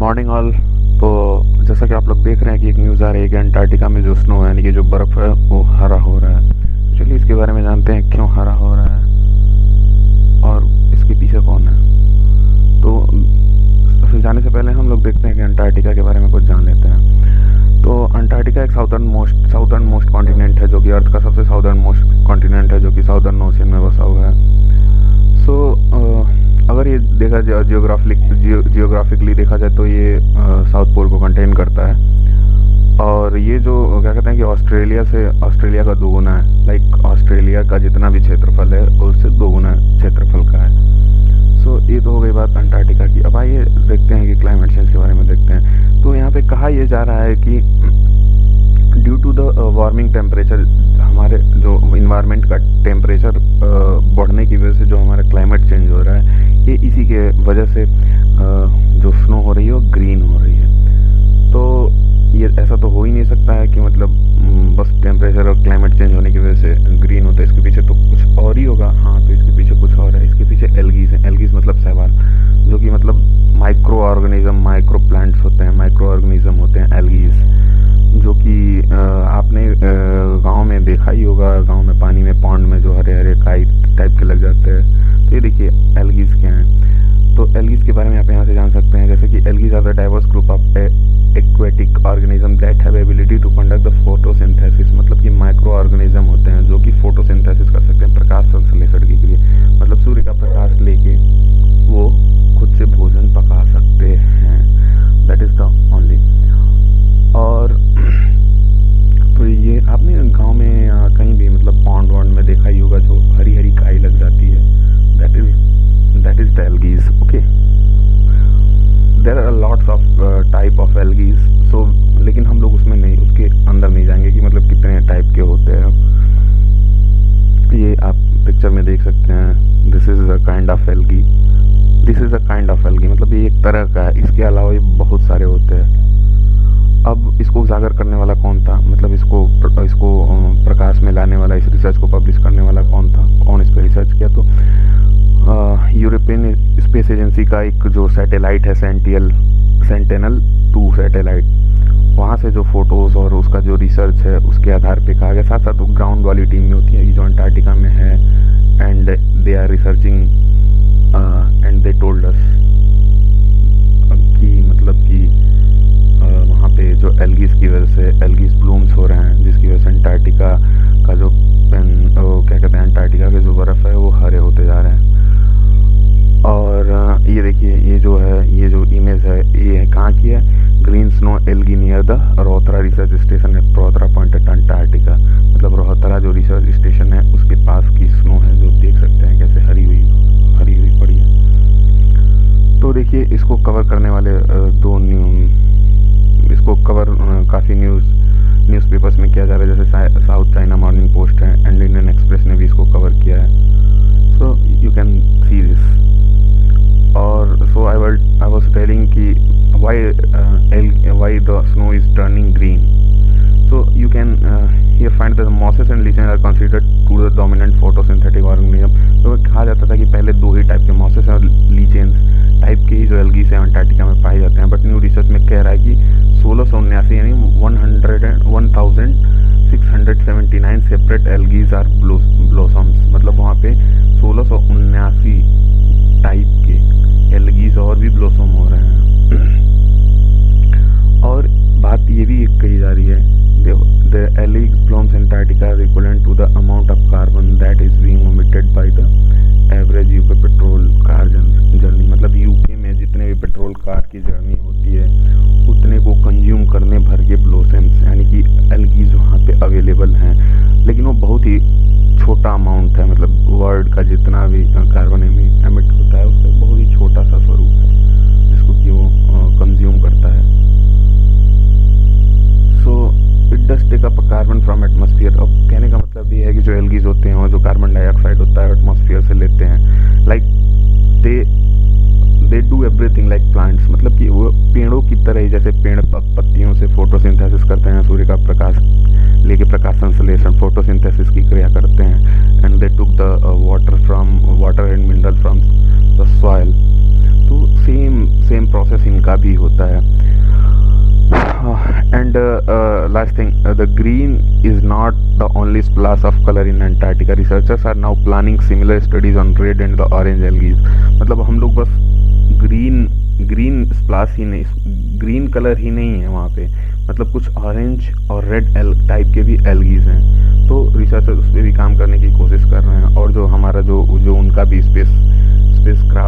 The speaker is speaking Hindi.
Morning all. तो जैसा कि आप लोग देख रहे हैं कि एक न्यूज़ आ रही है कि अंटार्कटिका में जो स्नो है यानी कि जो बर्फ़ है वो हरा हो रहा है। तो चलिए इसके बारे में जानते हैं क्यों हरा हो रहा है और इसके पीछे कौन है। तो फिर जाने से पहले हम लोग देखते हैं कि अंटार्कटिका के बारे में कुछ जान लेते हैं। तो अंटार्कटिका एक साउदर्न मोस्ट कॉन्टिनेंट है जो कि अर्थ का सबसे साउदर्न मोस्ट कॉन्टिनेंट है जो कि साउदर्न ओशियन में बसा हुआ है। सो अगर ये देखा जाए जियोग्राफिकली देखा जाए तो ये साउथ पोल को कंटेन करता है। और ये जो क्या कहते हैं कि ऑस्ट्रेलिया का दोगुना है। लाइक ऑस्ट्रेलिया का जितना भी क्षेत्रफल है उससे दोगुना क्षेत्रफल का है। सो ये तो हो गई बात अंटार्कटिका की। अब आइए देखते हैं कि क्लाइमेट चेंज के बारे में देखते हैं। तो यहाँ पे कहा यह जा रहा है कि due to the warming temperature, हमारे जो इन्वायरमेंट का टेम्परेचर बढ़ने की वजह से जो हमारा क्लाइमेट चेंज हो रहा है ये इसी के वजह से जो स्नो हो रही है वो ग्रीन हो रही है। तो ये ऐसा तो हो ही नहीं सकता है कि मतलब बस टेम्परेचर और क्लाइमेट चेंज होने की वजह से ग्रीन होता है। इसके पीछे तो कुछ और ही होगा। हाँ, तो इसके पीछे कुछ और है। इसके पीछे एल्गीज है। एल्गीज मतलब शैवाल, जो कि मतलब माइक्रो ऑर्गेनिज्म, माइक्रो प्लांट्स होते हैं, माइक्रो ऑर्गेनिज्म होते हैं एल्गीज, जो कि आपने गांव में देखा ही होगा। गांव में पानी में पॉन्ड में जो हरे हरे काई टाइप के लग जाते हैं। तो ये देखिए एल्गीज क्या हैं। तो एल्गीज के बारे में आप यहाँ से जान सकते हैं जैसे कि algae are the diverse group of aquatic organism that have ability to conduct the photosynthesis. मतलब कि माइक्रो ऑर्गेनिज्म होते हैं जो कि फोटोसिंथेसिस कर सकते हैं, प्रकाश संश्लेषण की क्रिया। मतलब सूर्य का प्रकाश लेके वो खुद से भोजन पका सकते हैं। That is the only. और तो ये आपने गांव में या कहीं भी मतलब पॉन्ड वॉन्ड में देखा ही होगा जो हरी हरी काई लग जाती है। That is the algae. Okay, there are lots of type of algae. So लेकिन हम लोग उसके अंदर नहीं जाएंगे कि मतलब कितने टाइप के होते हैं। ये आप पिक्चर में देख सकते हैं। This is a kind of algae. मतलब ये एक तरह का है। इसके अलावा ये बहुत सारे होते हैं। अब इसको उजागर करने वाला कौन था, मतलब इसको प्रकाश में लाने वाला, इस रिसर्च को पब्लिश करने वाला कौन था, कौन इस पर रिसर्च किया? तो यूरोपियन स्पेस एजेंसी का एक जो सैटेलाइट है, सेंटेनल-2 सैटेलाइट, वहाँ से जो फोटोज़ और उसका जो रिसर्च है उसके आधार पे कहा गया। साथ साथ वो ग्राउंड वाली टीम में होती है कि जो अंटार्कटिका में है and they are researching and they told us कि मतलब कि वहाँ पे जो एल्गीज की वजह से एल्गीज ब्लूम्स हो रहे हैं, जिसकी वजह से अंटार्कटिका का जो क्या कहते हैं, अंटार्कटिका के जो बर्फ़ है वो हरे होते जा रहे हैं। और ये देखिए, ये जो इमेज है ये है कहाँ की है? Green snow algae near the Rothera research station at Rothera point at Antarctica. मतलब रोहतरा जो रिसर्च स्टेशन है उसके पास की स्नो है, जो देख सकते हैं कैसे हरी हुई पड़ी है। तो देखिए, इसको कवर करने वाले इसको कवर काफ़ी न्यूज़पेपर्स में किया जा रहा है। जैसे साउथ चाइना मॉर्निंग पोस्ट है एंड इंडियन एक्सप्रेस ने भी इसको कवर किया है। So you can see this. और सो आई वाज टेलिंग कि why the snow is turning green. So you can here find that the mosses and lichens are considered to the dominant photosynthetic organism. तो कहा जाता था कि पहले दो ही टाइप के मॉसेस और लीचेंस टाइप के ही जो एल्गी से अंटार्कटिका में पाए जाते हैं। बट न्यू रिसर्च में कह रहा है कि 1679 यानी 1679 सेपरेट एल्गीज आर ब्लोसम्स। मतलब वहाँ पे 1679 टाइप के एल्गीज और भी ब्लोसम हो रहे हैं। और बात ये भी कही जा रही है, the algae blooms Antarctica is equivalent to the amount of carbon that is being emitted by the average UK petrol car journey। मतलब यूके में जितने भी पेट्रोल कार की जर्नी होती है उतने को कंज्यूम करने भर के ब्लोसम्स यानी कि एल्गीज वहाँ पे अवेलेबल हैं। लेकिन वो बहुत ही छोटा अमाउंट है। मतलब वर्ल्ड का जितना भी कार्बन एमिट होता है उसका बहुत ही छोटा सा स्वरूप है जिसको कि वो कंज्यूम करता है। So it does take up carbon from atmosphere. अब कहने का मतलब ये है कि जो एल्गीज होते हैं और जो कार्बन डाइऑक्साइड होता है एटमॉस्फेयर से लेते हैं। Like they do everything like plants. मतलब कि वो पेड़ों की तरह ही, जैसे पेड़ पत्तियों से फोटोसिंथेसिस करते हैं, सूर्य का प्रकाश लेके प्रकाश संश्लेषण फोटोसिंथेसिस की क्रिया करते हैं। And they took the water and mineral from the soil. तो सेम प्रोसेस बस इनका भी होता है। And last thing, the green is not the only splash of color in Antarctica. Researchers are now planning similar studies on red and the orange algae. मतलब हम लोग बस ग्रीन ग्रीन स्प्लाश ही नहीं, ग्रीन कलर ही नहीं है वहाँ पे, मतलब कुछ ऑरेंज और रेड एल टाइप के भी एल्गीज हैं। तो रिसर्चर्स उस पर भी काम करने की कोशिश कर रहे हैं। और जो हमारा जो जो उनका भी स्पेस क्राफ्ट